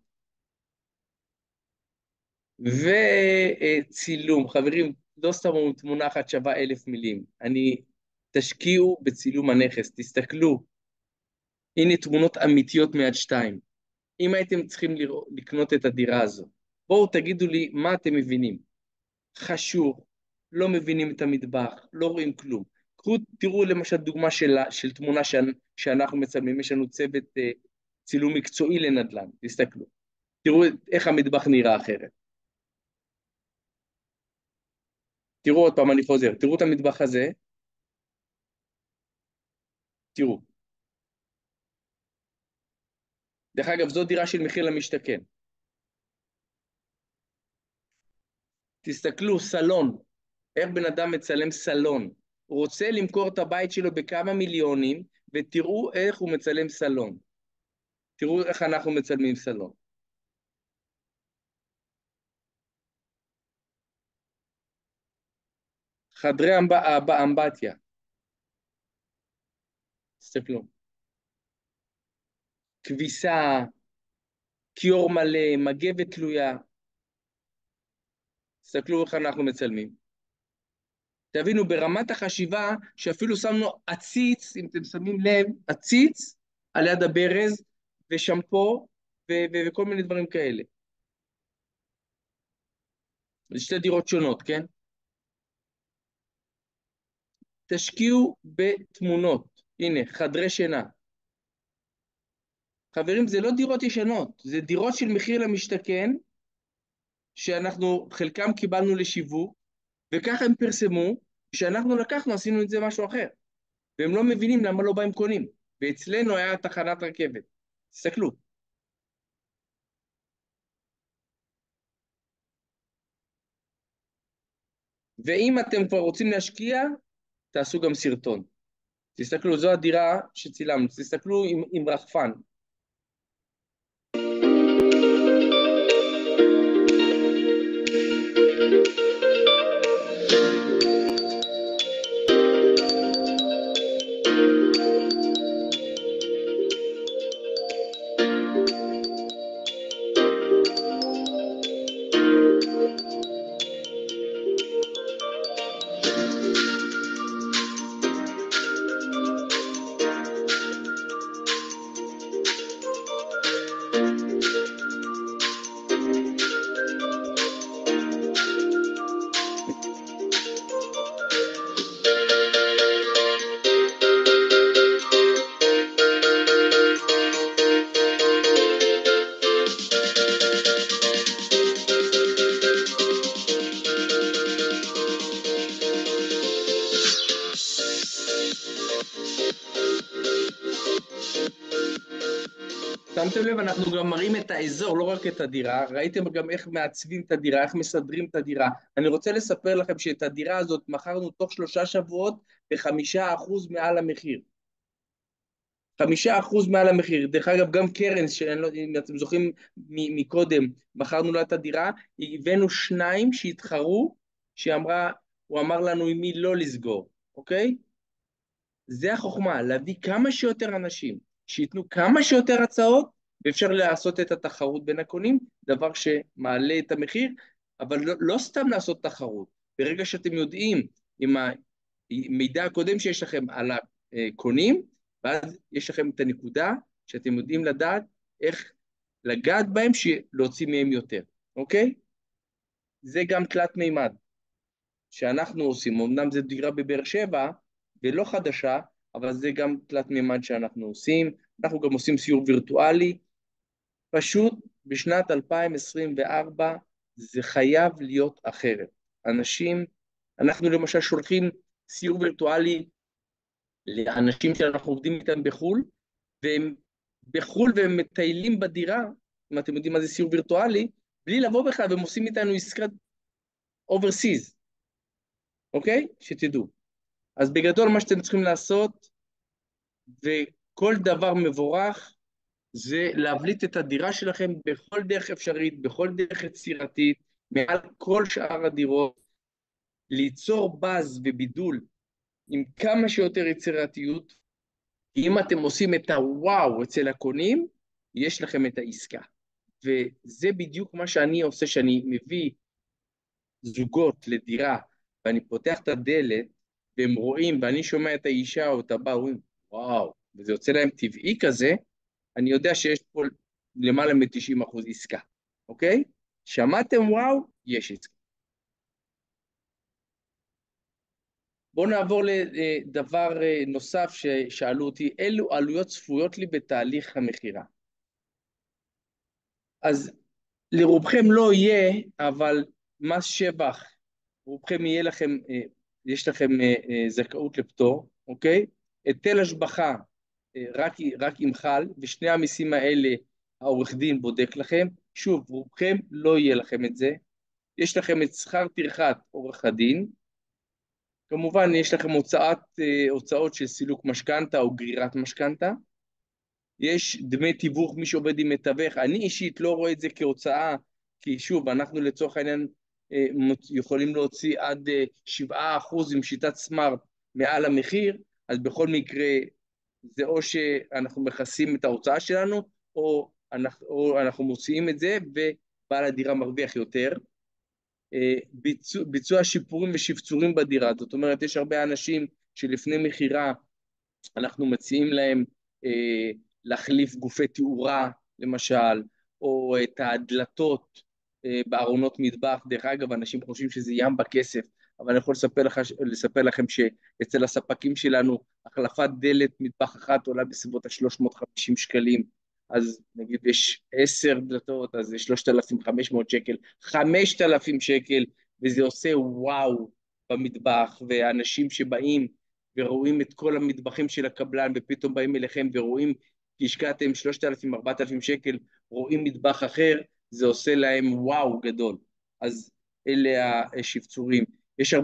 וצילום. חברים, לא סתם תמונה אחת שווה 1,000 מילים. תשקיעו בצילום הנכס. תסתכלו. הנה תמונות אמיתיות מיד 2. אם הייתם צריכים לקנות את הדירה הזו, בואו תגידו לי מה אתם מבינים. חשוך, לא מבינים את המטבח, לא רואים כלום. תראו למשל דוגמה של תמונה שאנחנו מצלמים, יש לנו צוות צילום מקצועי לנדל"ן, תסתכלו. תראו איך המטבח נראה אחרת. תראו עוד פעם, אני חוזר, תראו את המטבח הזה. תראו. דרך אגב, זו דירה של מחיר למשתכן. תסתכלו, סלון. איך בן אדם מצלם סלון? הוא רוצה למכור את הבית שלו בכמה מיליונים, ותראו איך הוא מצלם סלון. תראו איך אנחנו מצלמים סלון. חדרי אמבטיה. תסתכלו. כביסה, כיור מלא, מגבת תלויה. תסתכלו איך אנחנו מצלמים. תבינו, ברמת החשיבה שאפילו שמנו עציץ, אם אתם שמים לב, עציץ על יד הברז, ושמפו, וכל מיני דברים כאלה. זה שתי דירות שונות, כן? תשקיעו בתמונות. הנה, חדרי שינה. חברים, זה לא דירות ישנות, זה דירות של מחיר למשתכן, שאנחנו חלקם קיבלנו לשיווק, וככה הם פרסמו, שאנחנו לקחנו, עשינו את זה משהו אחר. והם לא מבינים למה לא באים קונים. ואצלנו היה תחנת רכבת. תסתכלו. ואם אתם כבר רוצים להשקיע, תעשו גם סרטון. תסתכלו, זו הדירה שצילמנו. תסתכלו עם רחפן. שמתם לב, אנחנו גם מראים את האזור, לא רק את הדירה. ראיתם גם איך מעצבים את הדירה, איך מסדרים את הדירה. אני רוצה לספר לכם שאת הדירה הזאת מכרנו תוך 3 שבועות ב5% מעל המחיר. 5% מעל המחיר. דרך אגב, גם קרן, אם אתם זוכרים מקודם, מכרנו לה את הדירה, הבאנו 2 שהתחרו, הוא אמר לנו עם מי לא לסגור, אוקיי? זה החוכמה, להביא כמה שיותר אנשים, שיתנו כמה שיותר הצעות, ואפשר לעשות את התחרות בין הקונים, דבר שמעלה את המחיר, אבל לא סתם לעשות תחרות. ברגע שאתם יודעים עם המידע הקודם שיש לכם על הקונים, ואז יש לכם את הנקודה שאתם יודעים לדעת איך לגעת בהם, להוציא מהם יותר, אוקיי? זה גם תלת מימד. שאנחנו עושים, אמנם זו דירה בבאר שבע ולא חדשה, אבל זה גם תלת מימד שאנחנו עושים, אנחנו גם עושים סיור וירטואלי, פשוט בשנת 2024 זה חייב להיות אחרת. אנשים, אנחנו למשל שולחים סיור וירטואלי לאנשים שאנחנו עובדים איתם בחו"ל, והם בחו"ל והם מטיילים בדירה, אם אתם יודעים מה זה סיור וירטואלי, בלי לבוא בכלל, והם עושים איתנו עסקת overseas, אוקיי? שתדעו. אז בגדול מה שאתם צריכים לעשות, וכל דבר מבורך, זה להבליט את הדירה שלכם בכל דרך אפשרית, בכל דרך יצירתית, מעל כל שאר הדירות, ליצור באז ובידול עם כמה שיותר יצירתיות, כי אם אתם עושים את הוואו אצל הקונים, יש לכם את העסקה. וזה בדיוק מה שאני עושה, שאני מביא זוגות לדירה, ואני פותח את הדלת, והם רואים, ואני שומע את האישה או את הבא, אומרים, וואו, וזה יוצא להם טבעי כזה, אני יודע שיש פה למעלה מ-90% עסקה, אוקיי? שמעתם וואו, יש עסקה. בואו נעבור לדבר נוסף ששאלו אותי, אילו עלויות צפויות לי בתהליך המכירה? אז לרובכם לא יהיה, אבל מס שבח, רובכם יהיה לכם, יש לכם זכאות לפטור, אוקיי? היטל השבחה, רק אם חל, ושני המיסים האלה העורך דין בודק לכם, שוב, רובכם לא יהיה לכם את זה, יש לכם את שכר טרחת עורך הדין, כמובן יש לכם הוצאות של סילוק משכנתה או גרירת משכנתה, יש דמי תיווך, מי שעובד עם מתווך, אני אישית לא רואה את זה כהוצאה, כי שוב, אנחנו לצורך העניין יכולים להוציא עד 7% עם שיטת סמארט מעל המחיר, אז בכל מקרה זה או שאנחנו מכסים את ההוצאה שלנו, או אנחנו מוציאים את זה ובעל הדירה מרוויח יותר. ביצוע שיפורים ושפצורים בדירה, זאת אומרת יש הרבה אנשים שלפני מכירה אנחנו מציעים להם להחליף גופי תאורה למשל, או את הדלתות בארונות מטבח, דרך אגב אנשים חושבים שזה ים בכסף, אבל אני יכול לספר לכם שאצל הספקים שלנו החלפת דלת מטבח אחת עולה בסביבות ה-350 שקלים, אז נגיד יש 10 דלתות, אז זה 3,500 שקל, 5,000 שקל, וזה עושה וואו במטבח, ואנשים שבאים ורואים את כל המטבחים של הקבלן, ופתאום באים אליכם ורואים, כי השקעתם 3,000-4,000 שקל, רואים מטבח אחר, זה עושה להם וואו גדול. אז אלה השפצורים. יש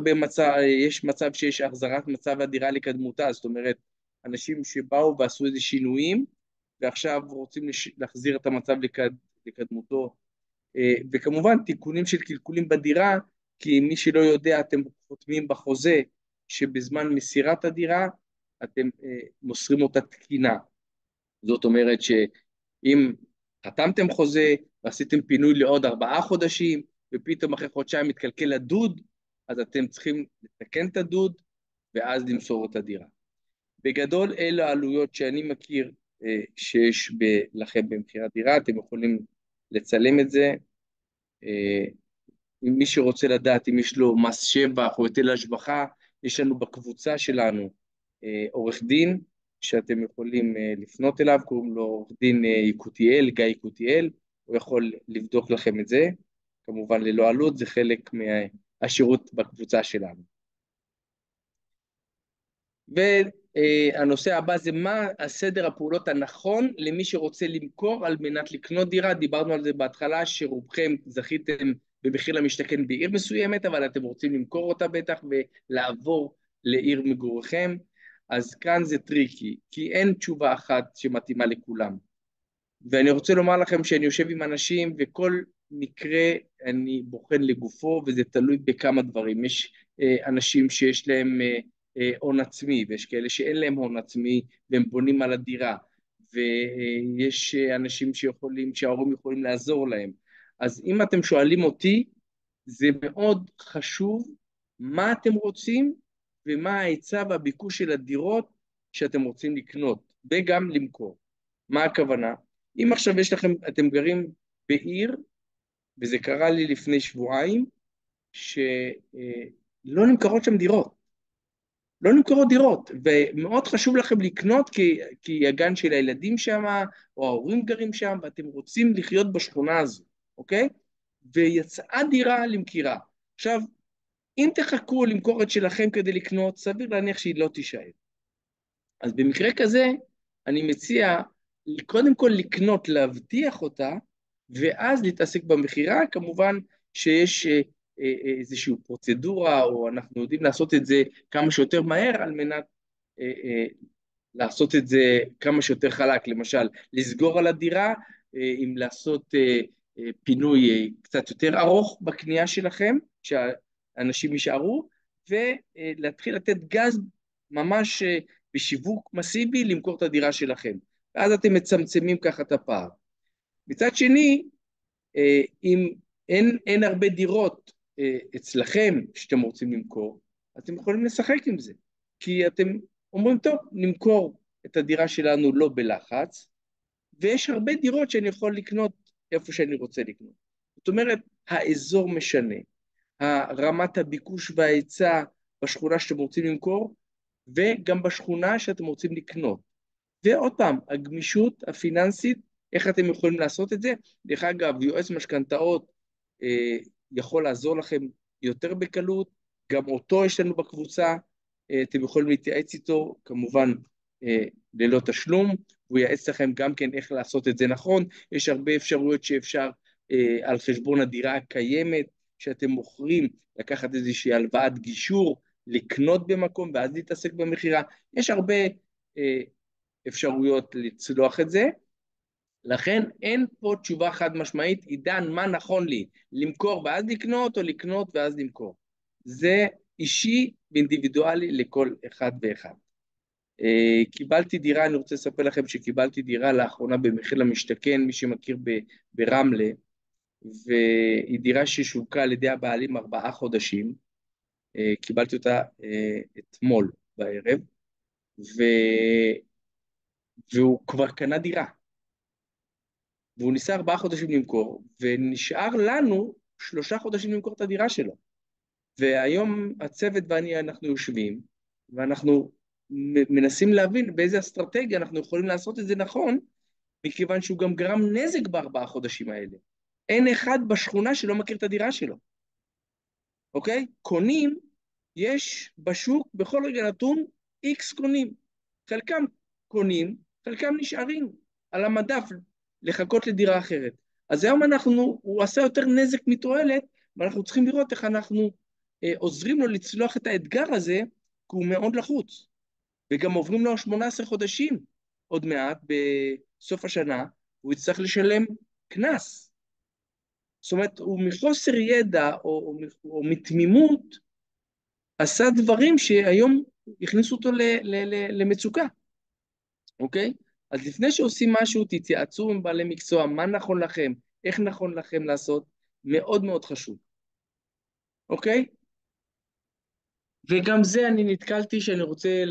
מצב שיש החזרת מצב הדירה לקדמותה, זאת אומרת, אנשים שבאו ועשו איזה שינויים, ועכשיו רוצים להחזיר את המצב לקדמותו, וכמובן תיקונים של קלקולים בדירה, כי מי שלא יודע, אתם חותמים בחוזה, שבזמן מסירת הדירה, אתם מוסרים אותה תקינה. זאת אומרת שאם חתמתם חוזה, ועשיתם פינוי לעוד 4 חודשים, ופתאום אחרי חודשיים מתקלקל הדוד, אז אתם צריכים לתקן את הדוד, ואז למסור את הדירה. בגדול, אלה העלויות שאני מכיר שיש לכם במכירת דירה, אתם יכולים לצלם את זה. אם מי שרוצה לדעת אם יש לו מס שבח או היטל השבחה, יש לנו בקבוצה שלנו עורך דין, שאתם יכולים לפנות אליו, קוראים לו עורך דין יקותיאל, גיא יקותיאל, הוא יכול לבדוק לכם את זה, כמובן ללא עלות, זה חלק מהשירות בקבוצה שלנו. והנושא הבא זה מה הסדר הפעולות הנכון למי שרוצה למכור על מנת לקנות דירה, דיברנו על זה בהתחלה שרובכם זכיתם במחיר למשתכן בעיר מסוימת, אבל אתם רוצים למכור אותה בטח ולעבור לעיר מגוריכם, אז כאן זה טריקי, כי אין תשובה אחת שמתאימה לכולם. ואני רוצה לומר לכם שאני יושב עם אנשים וכל מקרה אני בוחן לגופו, וזה תלוי בכמה דברים. יש אנשים שיש להם הון עצמי, ויש כאלה שאין להם הון עצמי והם בונים על הדירה, ויש אנשים שההורים יכולים לעזור להם. אז אם אתם שואלים אותי, זה מאוד חשוב מה אתם רוצים ומה ההיצע והביקוש של הדירות שאתם רוצים לקנות וגם למכור. מה הכוונה? אם עכשיו אתם גרים בעיר, וזה קרה לי לפני שבועיים, לא נמכרות שם דירות. לא נמכרות דירות, ומאוד חשוב לכם לקנות כי הגן של הילדים שם, או ההורים גרים שם, ואתם רוצים לחיות בשכונה הזו, אוקיי? ויצאה דירה למכירה. עכשיו, אם תחכו למכור את שלכם כדי לקנות, סביר להניח שהיא לא תישאר. אז במקרה כזה, אני מציע קודם כל לקנות, להבטיח אותה, ואז להתעסק במכירה. כמובן שיש איזושהי פרוצדורה, או אנחנו יודעים לעשות את זה כמה שיותר מהר, על מנת לעשות את זה כמה שיותר חלק, למשל, לסגור על הדירה, אם לעשות פינוי קצת יותר ארוך בקנייה שלכם, שהאנשים יישארו, ולהתחיל לתת גז ממש בשיווק מסיבי למכור את הדירה שלכם. ואז אתם מצמצמים ככה את הפער. מצד שני, אם אין הרבה דירות אצלכם שאתם רוצים למכור, אתם יכולים לשחק עם זה. כי אתם אומרים, טוב, נמכור את הדירה שלנו לא בלחץ, ויש הרבה דירות שאני יכול לקנות איפה שאני רוצה לקנות. זאת אומרת, האזור משנה, רמת הביקוש וההיצע בשכונה שאתם רוצים למכור, וגם בשכונה שאתם רוצים לקנות. ועוד פעם, הגמישות הפיננסית, איך אתם יכולים לעשות את זה? דרך אגב, יועץ משכנתאות יכול לעזור לכם יותר בקלות, גם אותו יש לנו בקבוצה, אתם יכולים להתייעץ איתו, כמובן ללא תשלום, הוא ייעץ לכם גם כן איך לעשות את זה נכון. יש הרבה אפשרויות שאפשר על חשבון הדירה הקיימת, שאתם מוכרים, לקחת איזושהי הלוואת גישור, לקנות במקום ואז להתעסק במכירה. יש הרבה אפשרויות לצלוח את זה, לכן אין פה תשובה חד משמעית, עידן, מה נכון לי, למכור ואז לקנות או לקנות ואז למכור. זה אישי ואינדיבידואלי לכל אחד ואחד. קיבלתי דירה, אני רוצה לספר לכם שקיבלתי דירה לאחרונה במחיר למשתכן, מי שמכיר ברמלה, והיא דירה ששוקה על ידי הבעלים 4 חודשים, קיבלתי אותה אתמול בערב, והוא כבר קנה דירה, והוא ניסה 4 חודשים למכור, ונשאר לנו 3 חודשים למכור את הדירה שלו. והיום הצוות ואני, אנחנו יושבים, ואנחנו מנסים להבין באיזה אסטרטגיה אנחנו יכולים לעשות את זה נכון, מכיוון שהוא גם גרם נזק ב4 חודשים האלה. אין אחד בשכונה שלא מכיר את הדירה שלו. אוקיי? קונים, יש בשוק, בכל רגע נתון, X קונים. חלקם קונים, חלקם נשארים על המדף לחכות לדירה אחרת. אז היום הוא עשה יותר נזק מתועלת, ואנחנו צריכים לראות איך אנחנו עוזרים לו לצלוח את האתגר הזה, כי הוא מאוד לחוץ. וגם עוברים לו 18 חודשים, עוד מעט, בסוף השנה, הוא יצטרך לשלם קנס. זאת אומרת, הוא מחוסר ידע או מתמימות, עשה דברים שהיום הכניסו אותו למצוקה. אוקיי? אז לפני שעושים משהו, תתייעצו עם בעלי מקצוע, מה נכון לכם, איך נכון לכם לעשות, מאוד מאוד חשוב. אוקיי? וגם זה אני נתקלתי שאני רוצה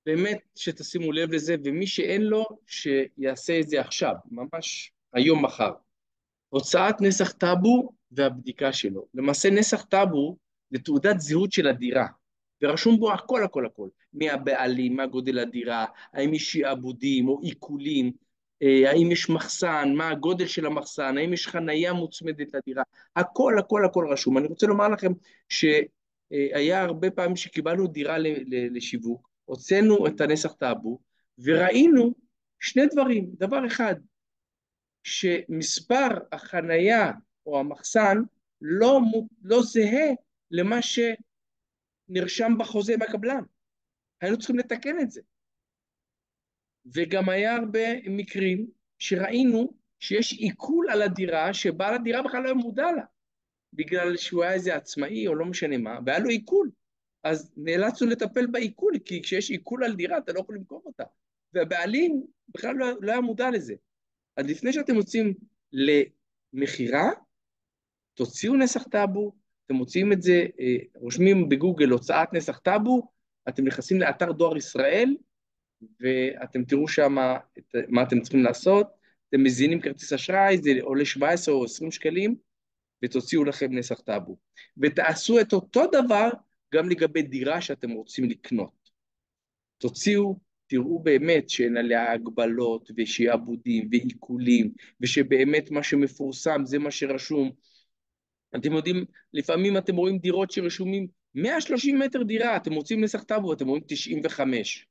באמת שתשימו לב לזה, ומי שאין לו, שיעשה את זה עכשיו, ממש היום מחר. הוצאת נסח טאבו והבדיקה שלו. למעשה נסח טאבו זה תעודת זהות של הדירה, ורשום בו הכל הכל הכל, מי הבעלים, מה גודל הדירה, האם יש שעבודים או עיקולים, האם יש מחסן, מה הגודל של המחסן, האם יש חנייה מוצמדת לדירה, הכל הכל הכל רשום. אני רוצה לומר לכם שהיה הרבה פעמים שקיבלנו דירה לשיווק, הוצאנו את הנסח טאבו, וראינו שני דברים. דבר אחד, שמספר החנייה או המחסן לא זהה למה שנרשם בחוזה בקבלן. היינו צריכים לתקן את זה. וגם היה הרבה מקרים שראינו שיש עיכול על הדירה, שבעל הדירה בכלל לא היה מודע לה, בגלל שהוא היה איזה עצמאי או לא משנה מה, והיה לו עיכול. אז נאלצנו לטפל בעיכול, כי כשיש עיכול על דירה אתה לא יכול למכור אותה. והבעלים בכלל לא היה מודע לזה. אז לפני שאתם יוצאים למכירה, תוציאו נסח טאבו, אתם מוציאים את זה, רושמים בגוגל הוצאת נסח טאבו, אתם נכנסים לאתר דואר ישראל, ואתם תראו שם מה אתם צריכים לעשות, אתם מזינים כרטיס אשראי, זה עולה 17 או 20 שקלים, ותוציאו לכם נסח טאבו. ותעשו את אותו דבר גם לגבי דירה שאתם רוצים לקנות. תוציאו, תראו באמת שאין עליה הגבלות ושיעבודים ועיקולים, ושבאמת מה שמפורסם זה מה שרשום. אתם יודעים, לפעמים אתם רואים דירות שרשומים 130 מטר דירה, אתם רוצים נסח טאבו, אתם רואים 95.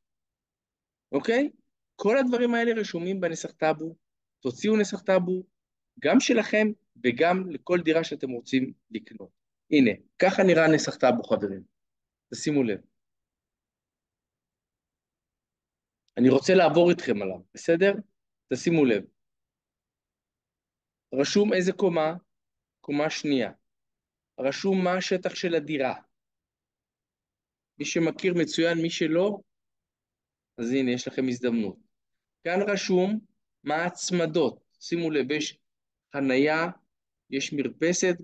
אוקיי? כל הדברים האלה רשומים בנסח טאבו, תוציאו נסח טאבו, גם שלכם וגם לכל דירה שאתם רוצים לקנות. הנה, ככה נראה נסח טאבו, חברים. תשימו לב. אני רוצה לעבור איתכם עליו, בסדר? תשימו לב. רשום איזה קומה? קומה שנייה. רשום מה השטח של הדירה. מי שמכיר מצוין, מי שלא, אז הנה, יש לכם הזדמנות. כאן רשום מה ההצמדות. שימו לב, יש חנייה, יש מרפסת,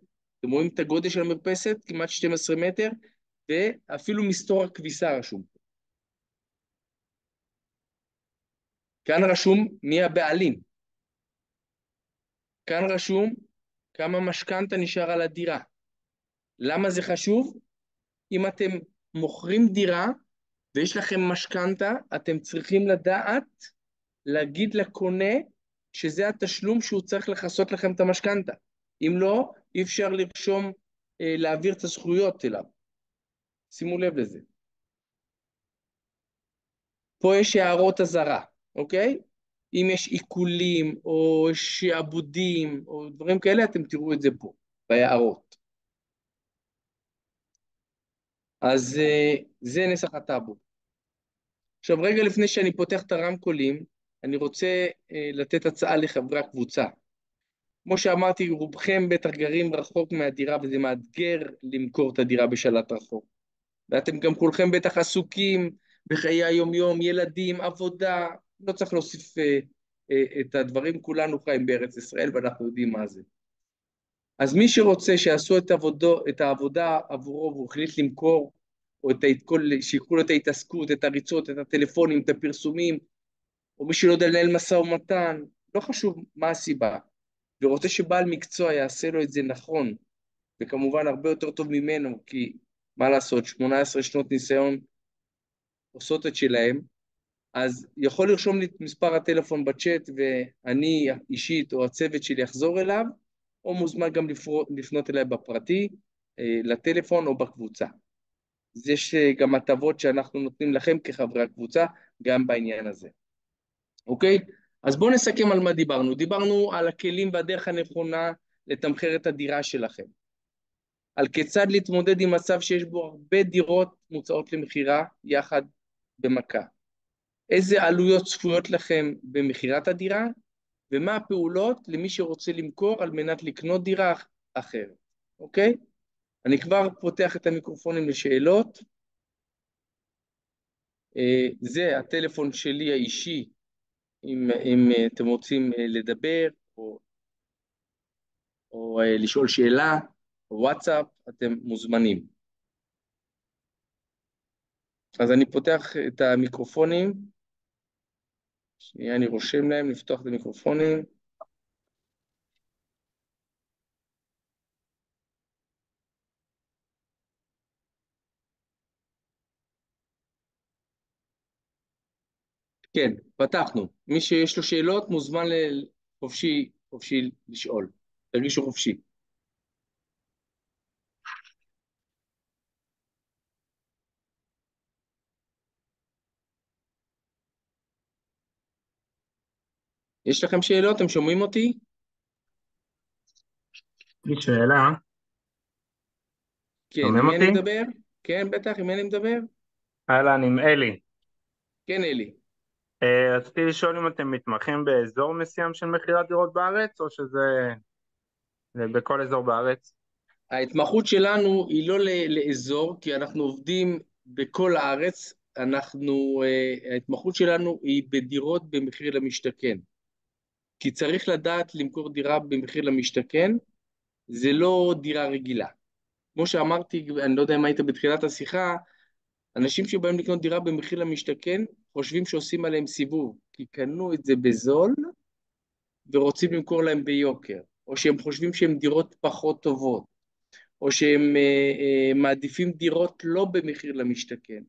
אתם רואים את הגודל של המרפסת? כמעט 12 מטר, ואפילו מסתור הכביסה רשום. כאן רשום מי הבעלים. כאן רשום כמה משכנתה נשאר על הדירה. למה זה חשוב? אם אתם מוכרים דירה ויש לכם משכנתה, אתם צריכים לדעת להגיד לקונה שזה התשלום שהוא צריך לכסות לכם את המשכנתה. אם לא, אי אפשר לרשום, להעביר את הזכויות אליו. שימו לב לזה. פה יש הערות אזהרה, אוקיי? אם יש עיקולים או שעבודים או דברים כאלה, אתם תראו את זה פה, בהערות. אז זה נסח הטאבו. עכשיו רגע לפני שאני פותח את הרמקולים, אני רוצה לתת הצעה לחברי הקבוצה. כמו שאמרתי, רובכם בטח גרים רחוק מהדירה וזה מאתגר למכור את הדירה בשלט רחוק. ואתם גם כולכם בטח עסוקים בחיי היום-יום, ילדים, עבודה, לא צריך להוסיף את הדברים, כולנו חיים בארץ ישראל ואנחנו יודעים מה זה. אז מי שרוצה שיעשו את העבודה עבורו והוא החליט למכור, או שיקחו לו את ההתעסקות, את הריצות, את הטלפונים, את הפרסומים, או מי שלא יודע לנהל משא ומתן, לא חשוב מה הסיבה, ורוצה שבעל מקצוע יעשה לו את זה נכון, וכמובן הרבה יותר טוב ממנו, כי מה לעשות, 18 שנות ניסיון עושות את שלהם, אז יכול לרשום לי את מספר הטלפון בצ'אט, ואני אישית או הצוות שלי יחזור אליו, או מוזמן גם לפנות אליי בפרטי, לטלפון או בקבוצה. אז יש גם הטבות שאנחנו נותנים לכם כחברי הקבוצה, גם בעניין הזה. אוקיי? אז בואו נסכם על מה דיברנו. דיברנו על הכלים והדרך הנכונה לתמחר את הדירה שלכם. על כיצד להתמודד עם מצב שיש בו הרבה דירות מוצעות למכירה יחד במכה. איזה עלויות צפויות לכם במכירת הדירה, ומה הפעולות למי שרוצה למכור על מנת לקנות דירה אחרת. אוקיי? אני כבר פותח את המיקרופונים לשאלות. זה הטלפון שלי האישי, אם אתם רוצים לדבר או לשאול שאלה, או וואטסאפ, אתם מוזמנים. אז אני פותח את המיקרופונים. שנייה, אני רושם להם לפתוח את המיקרופונים. כן, פתחנו. מי שיש לו שאלות מוזמן חופשי לשאול. תרגישו חופשי. יש לכם שאלות? אתם שומעים אותי? יש לי שאלה, כן, שומעים עם מי אני אותי? מדבר? כן, בטח, עם מי אני מדבר? אהלן, עם אלי. כן, אלי. רציתי לשאול אם אתם מתמחים באזור מסוים של מכירת דירות בארץ, או שזה בכל אזור בארץ? ההתמחות שלנו היא לא לאזור, כי אנחנו עובדים בכל הארץ. ההתמחות שלנו היא בדירות במחיר למשתכן. כי צריך לדעת למכור דירה במחיר למשתכן, זה לא דירה רגילה. כמו שאמרתי, אני לא יודע אם היית בתחילת השיחה, אנשים שבאים לקנות דירה במחיר למשתכן, חושבים שעושים עליהם סיבוב, כי קנו את זה בזול, ורוצים למכור להם ביוקר. או שהם חושבים שהן דירות פחות טובות, או שהם מעדיפים דירות לא במחיר למשתכן.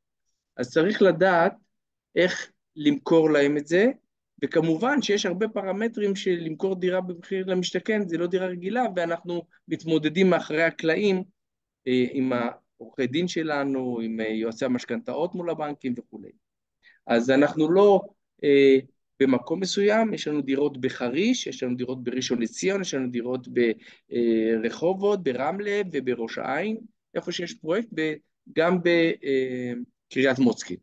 אז צריך לדעת איך למכור להם את זה, וכמובן שיש הרבה פרמטרים של למכור דירה במחיר למשתכן, זה לא דירה רגילה, ואנחנו מתמודדים מאחורי הקלעים עם העורכי דין שלנו, עם יועצי המשכנתאות מול הבנקים וכו'. אז אנחנו לא במקום מסוים, יש לנו דירות בחריש, יש לנו דירות בראשון לציון, יש לנו דירות ברחובות, ברמלה ובראש העין, איפה שיש פרויקט, גם בקריית מוצקין.